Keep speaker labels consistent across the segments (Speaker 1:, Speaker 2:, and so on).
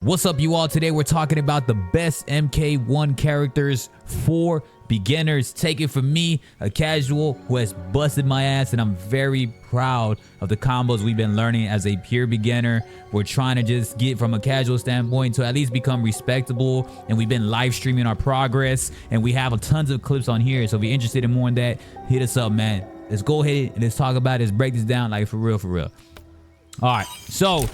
Speaker 1: What's up, you all? Today we're talking about the best MK1 characters for beginners. Take it from me, a casual who has busted my ass, and I'm very proud of the combos we've been learning as a pure beginner. We're trying to just get from a casual standpoint to at least become respectable, and we've been live streaming our progress, and we have tons of clips on here. So if you're interested in more in that, hit us up, man. Let's go ahead and let's talk about it. Let's break this down like for real, for real. All right, so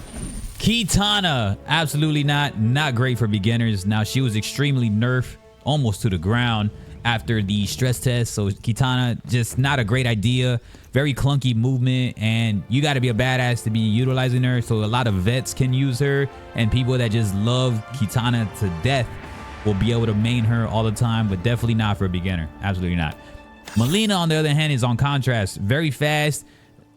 Speaker 1: Kitana, absolutely not great for beginners. Now, she was extremely nerfed almost to the ground after the stress test. So Kitana, just not a great idea. Very clunky movement, and you got to be a badass to be utilizing her. So a lot of vets can use her, and people that just love Kitana to death will be able to main her all the time, but definitely not for a beginner. Absolutely not. Melina, on the other hand, is on contrast. Very fast,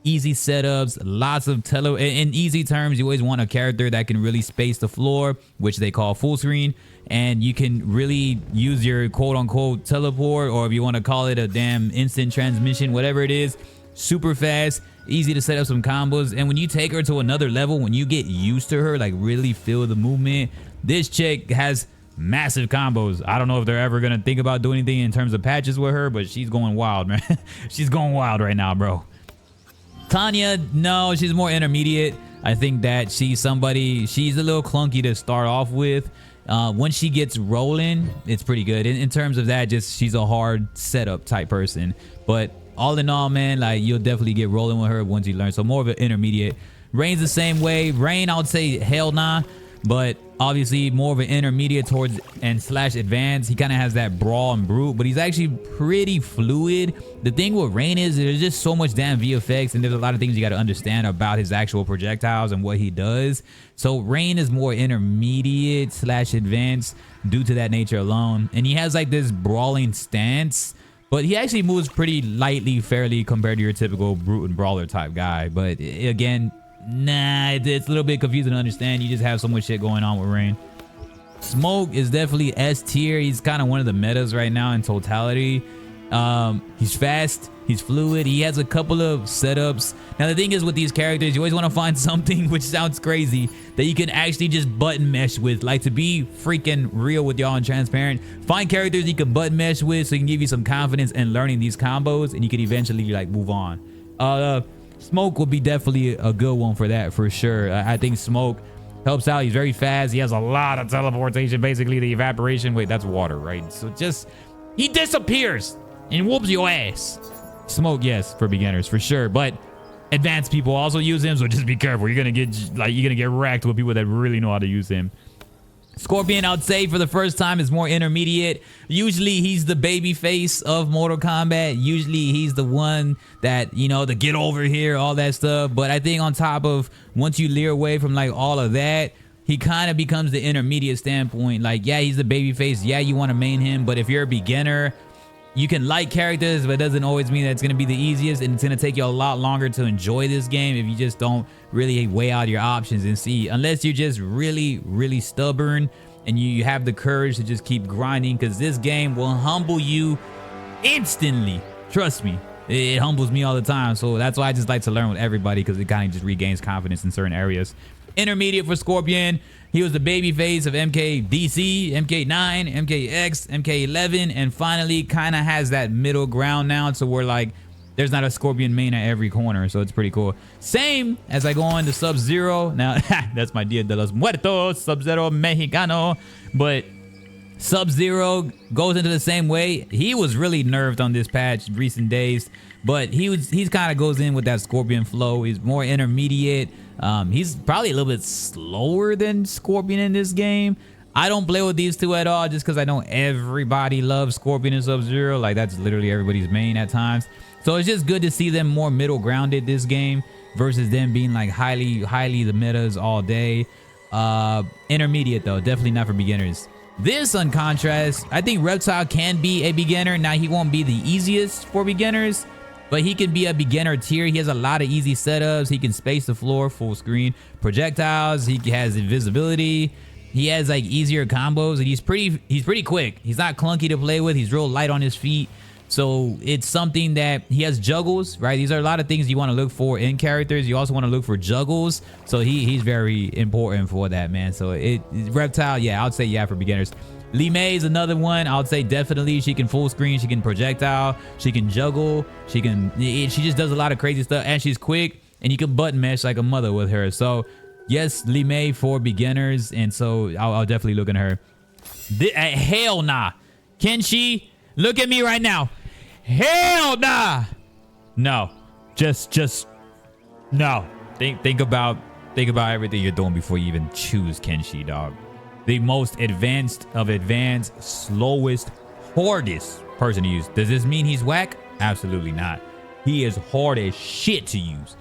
Speaker 1: easy setups, lots of in easy terms. You always want a character that can really space the floor, which they call full screen, and you can really use your quote-unquote teleport, or if you want to call it a damn instant transmission, whatever it is. Super fast, easy to set up some combos, and when you take her to another level, when you get used to her, like really feel the movement, this chick has massive combos. I don't know if they're ever gonna think about doing anything in terms of patches with her, but she's going wild, man. She's going wild right now, bro. Tanya, no, she's more intermediate. I think that she's a little clunky to start off with. Once she gets rolling, it's pretty good. In terms of that, just she's a hard setup type person. But all in all, man, like you'll definitely get rolling with her once you learn. So more of an intermediate. Rain's the same way. Rain, I would say hell nah. But obviously more of an intermediate towards and slash advanced. He kind of has that brawl and brute, but he's actually pretty fluid. The thing with Rain is there's just so much damn VFX, and there's a lot of things you got to understand about his actual projectiles and what he does. So Rain is more intermediate slash advanced due to that nature alone. And he has like this brawling stance, but he actually moves pretty lightly, fairly compared to your typical brute and brawler type guy. But again, nah, it's a little bit confusing to understand. You just have so much shit going on with Rain. Smog is definitely S tier. He's kind of one of the metas right now in totality. He's fast, he's fluid, he has a couple of setups. Now the thing is with these characters, you always want to find something, which sounds crazy, that you can actually just button mesh with. Like, to be freaking real with y'all and transparent, find characters you can button mesh with so you can give you some confidence in learning these combos, and you can eventually like move on. Smoke will be definitely a good one for that, for sure. I think Smoke helps out. He's very fast. He has a lot of teleportation. Basically, the evaporation. Wait, that's water, right? So just, he disappears and whoops your ass. Smoke, yes, for beginners, for sure. But advanced people also use him, so just be careful. You're gonna get wrecked with people that really know how to use him. Scorpion, I would say for the first time, is more intermediate. Usually he's the baby face of Mortal Kombat. Usually he's the one that, you know, the get over here, all that stuff. But I think on top of, once you leer away from like all of that, he kind of becomes the intermediate standpoint. Like, yeah, he's the baby face. Yeah, you want to main him. But if you're a beginner, you can like characters, but it doesn't always mean that it's going to be the easiest, and it's going to take you a lot longer to enjoy this game if you just don't really weigh out your options and see, unless you're just really stubborn and you have the courage to just keep grinding, because this game will humble you instantly. Trust me, it humbles me all the time. So that's why I just like to learn with everybody, because it kind of just regains confidence in certain areas. Intermediate for Scorpion. He was the baby face of MKDC, MK9, MKX, MK11, and finally kind of has that middle ground now to where like there's not a Scorpion main at every corner, so it's pretty cool. Same as I go on to SubZero. Now, that's my Dia de los Muertos, SubZero Mexicano, but SubZero goes into the same way. He was really nerfed on this patch recent days, but he's kind of goes in with that Scorpion flow. He's more intermediate. He's probably a little bit slower than Scorpion in this game. I don't play with these two at all, just because I know everybody loves Scorpion and SubZero. Like, that's literally everybody's main at times. So it's just good to see them more middle grounded this game versus them being like highly the metas all day. Intermediate though, definitely not for beginners. This, on contrast, I think Reptile can be a beginner. Now, he won't be the easiest for beginners, but he can be a beginner tier. He has a lot of easy setups. He can space the floor, full screen, projectiles. He has invisibility. He has like easier combos, and he's pretty quick. He's not clunky to play with. He's real light on his feet. So it's something that he has juggles, right? These are a lot of things you want to look for in characters. You also want to look for juggles. So he's very important for that, man. So Reptile, yeah, I would say yeah for beginners. Li Mei is another one. I would say definitely. She can full screen, she can projectile, she can juggle, she just does a lot of crazy stuff, and she's quick, and you can button mesh like a mother with her. So yes, Li Mei for beginners, and so I'll definitely look at her. Hell nah. Can she? Look at me right now. Hell nah. No. Just no. Think about everything you're doing before you even choose Kenshi, dog. The most advanced of advanced, slowest, hardest person to use. Does this mean he's whack? Absolutely not. He is hard as shit to use.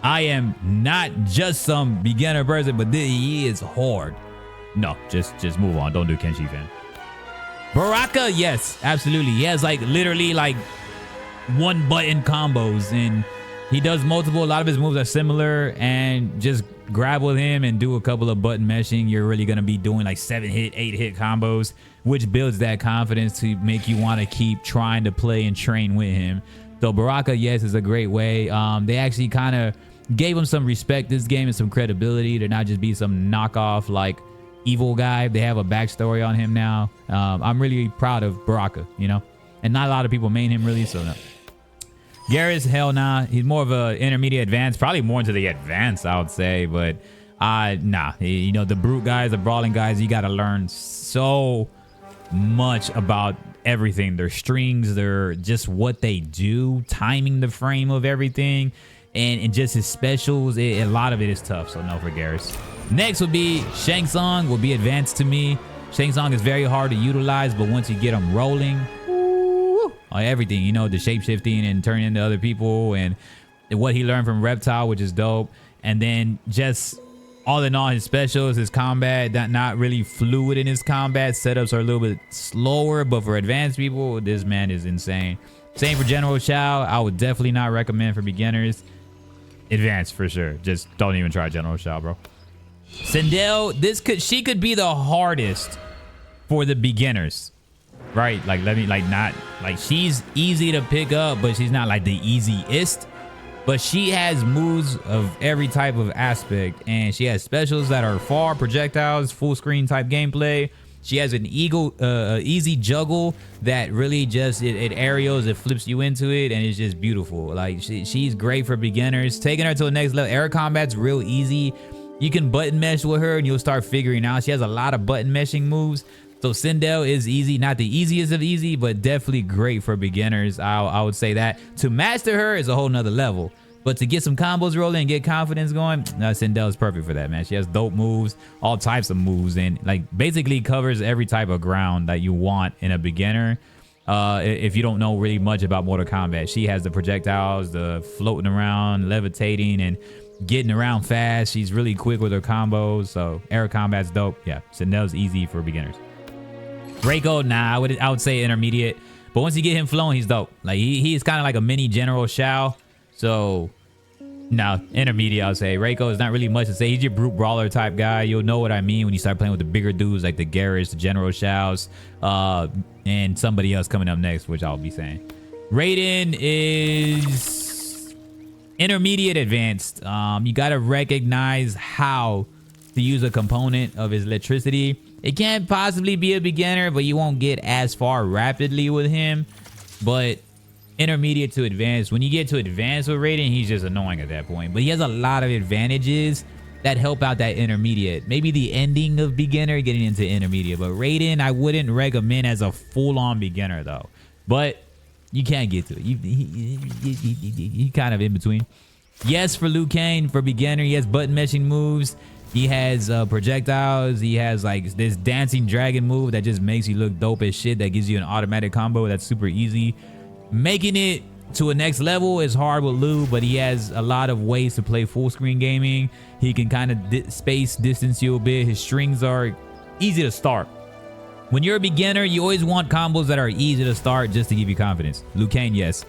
Speaker 1: I am not just some beginner person, but he is hard. No, just move on. Don't do Kenshi, fam. Baraka, yes, absolutely. He has like literally like one button combos, and he does multiple. A lot of his moves are similar, and just grab with him and do a couple of button meshing. You're really going to be doing like 7-hit, 8-hit combos, which builds that confidence to make you want to keep trying to play and train with him. So Baraka, yes, is a great way. They actually kind of gave him some respect this game and some credibility to not just be some knockoff like evil guy. They have a backstory on him now. I'm really proud of Baraka, you know, and not a lot of people main him really, so no. Garrus, hell nah. He's more of a intermediate advanced, probably more into the advanced, I would say, but nah. You know, the brute guys, the brawling guys, you got to learn so much about everything. Their strings, their just what they do, timing the frame of everything, and just his specials. A lot of it is tough, so no for Garrus. Next would be Shang Tsung, will be advanced to me. Shang Tsung is very hard to utilize, but once you get him rolling, everything, you know, the shape-shifting and turning into other people, and what he learned from Reptile, which is dope. And then just all in all, his specials, his combat, not really fluid in his combat. Setups are a little bit slower, but for advanced people, this man is insane. Same for General Shao. I would definitely not recommend for beginners. Advanced for sure. Just don't even try General Shao, bro. Sindel, she could be the hardest for the beginners, right? Like she's easy to pick up, but she's not like the easiest. But she has moves of every type of aspect, and she has specials that are far projectiles, full screen type gameplay. She has an easy juggle that really just it aerials, it flips you into it, and it's just beautiful. Like she's great for beginners. Taking her to the next level. Air combat's real easy. You can button mesh with her, and you'll start figuring out. She has a lot of button meshing moves. So Sindel is easy, not the easiest of easy, but definitely great for beginners. I would say that. To master her is a whole nother level. But to get some combos rolling and get confidence going, Sindel is perfect for that, man. She has dope moves, all types of moves, and like basically covers every type of ground that you want in a beginner. If you don't know really much about Mortal Kombat, she has the projectiles, the floating around, levitating, and getting around fast. She's really quick with her combos. So air combat's dope. Yeah, Sindel's easy for beginners. Reiko, nah, I would say intermediate. But once you get him flowing, he's dope. Like he's kind of like a mini General Shao. So no, intermediate, I would say. Reiko is not really much to say. He's your brute brawler type guy. You'll know what I mean when you start playing with the bigger dudes like the Garrus, the General Shaos, and somebody else coming up next, which I'll be saying. Raiden is intermediate advanced. You got to recognize how to use a component of his electricity. It can't possibly be a beginner, but you won't get as far rapidly with him. But intermediate to advanced. When you get to advanced with Raiden, he's just annoying at that point. But he has a lot of advantages that help out that intermediate. Maybe the ending of beginner, getting into intermediate. But Raiden, I wouldn't recommend as a full-on beginner, though. But you can't get to it. You kind of in between. Yes, for Liu Kane, for beginner, he has button meshing moves. He has projectiles. He has like this dancing dragon move that just makes you look dope as shit. That gives you an automatic combo that's super easy. Making it to a next level is hard with Liu, but he has a lot of ways to play full screen gaming. He can kind of space distance you a bit. His strings are easy to start. When you're a beginner, you always want combos that are easy to start just to give you confidence. Liu Kane, yes.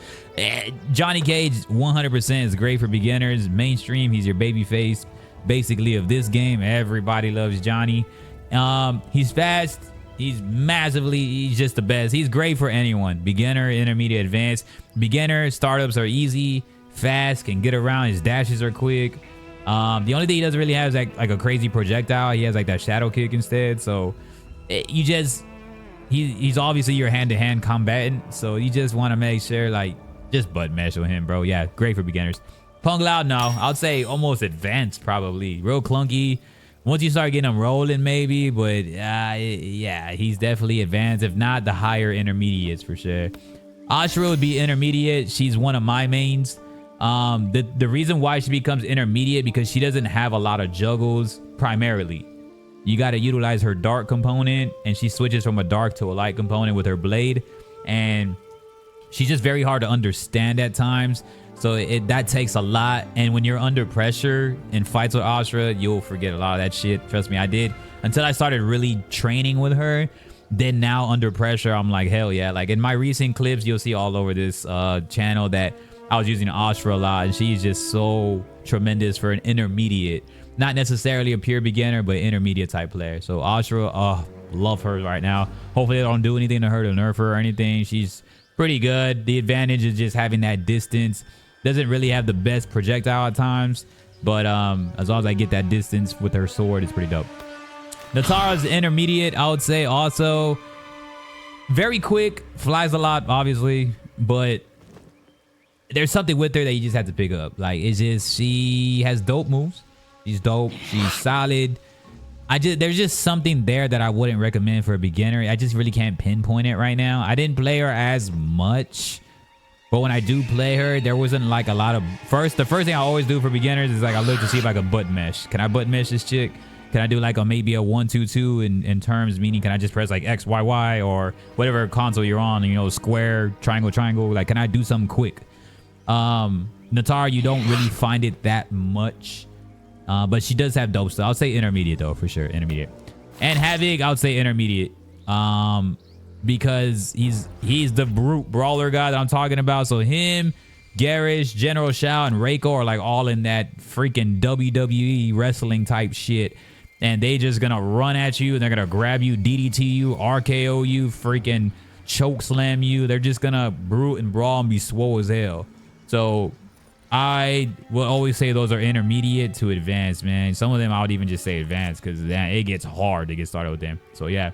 Speaker 1: Johnny Cage, 100% is great for beginners. Mainstream, he's your baby face, basically, of this game. Everybody loves Johnny. He's fast. He's massively, he's just the best. He's great for anyone. Beginner, intermediate, advanced. Beginner, startups are easy, fast, can get around. His dashes are quick. The only thing he doesn't really have is like a crazy projectile. He has like that shadow kick instead. So you just, he's obviously your hand-to-hand combatant. So you just want to make sure like just butt mesh with him, bro. Yeah, great for beginners. Punk Loud, no. I would say almost advanced probably. Real clunky. Once you start getting him rolling, maybe. But yeah, he's definitely advanced. If not, the higher intermediates for sure. Ashura would be intermediate. She's one of my mains. The reason why she becomes intermediate because she doesn't have a lot of juggles primarily. You got to utilize her dark component, and she switches from a dark to a light component with her blade, and she's just very hard to understand at times. So that takes a lot, and when you're under pressure in fights with Ashura, you'll forget a lot of that shit. Trust me, I did until I started really training with her. Then now under pressure, I'm like, hell yeah. Like in my recent clips, you'll see all over this channel that I was using Ashura a lot, and she's just so tremendous for an intermediate. Not necessarily a pure beginner, but intermediate type player. So Ashura, love her right now. Hopefully they don't do anything to her to nerf her or anything. She's pretty good. The advantage is just having that distance. Doesn't really have the best projectile at times, but as long as I get that distance with her sword, it's pretty dope. Natar's intermediate, I would say. Also very quick, flies a lot obviously, but there's something with her that you just have to pick up. Like it's just, she has dope moves. She's dope, she's solid. There's just something there that I wouldn't recommend for a beginner. I just really can't pinpoint it right now. I didn't play her as much, but when I do play her, there wasn't like a lot of the first thing I always do for beginners is like I look to see if I can butt mesh. Can I butt mesh this chick? Can I do like maybe a 1-2-2 in terms, meaning can I just press like X, Y, Y or whatever console you're on, you know, square, triangle, triangle. Like, can I do something quick? Natar, you don't really find it that much, but she does have dope stuff. I would say intermediate though, for sure, intermediate. And Havoc, I would say intermediate. Because he's the brute brawler guy that I'm talking about. So him, Garish, General Shao, and Reiko are like all in that freaking WWE wrestling type shit. And they just gonna run at you and they're gonna grab you, DDT you, RKO you, freaking choke slam you. They're just gonna brute and brawl and be swole as hell. So I will always say those are intermediate to advanced, man. Some of them I would even just say advanced because it gets hard to get started with them. So yeah,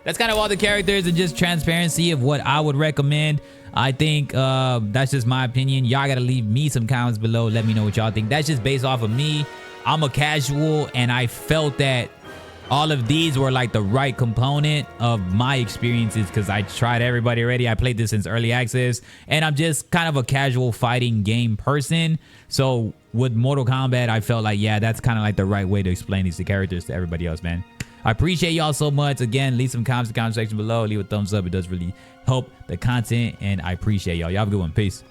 Speaker 1: that's kind of all the characters and just transparency of what I would recommend. I think that's just my opinion. Y'all gotta leave me some comments below. Let me know what y'all think. That's just based off of me. I'm a casual, and I felt that all of these were like the right component of my experiences because I tried everybody already. I played this since early access, and I'm just kind of a casual fighting game person. So with Mortal Kombat, I felt like, yeah, that's kind of like the right way to explain these characters to everybody else, man. I appreciate y'all so much. Again, leave some comments in the comment section below. Leave a thumbs up. It does really help the content, and I appreciate y'all. Y'all have a good one. Peace.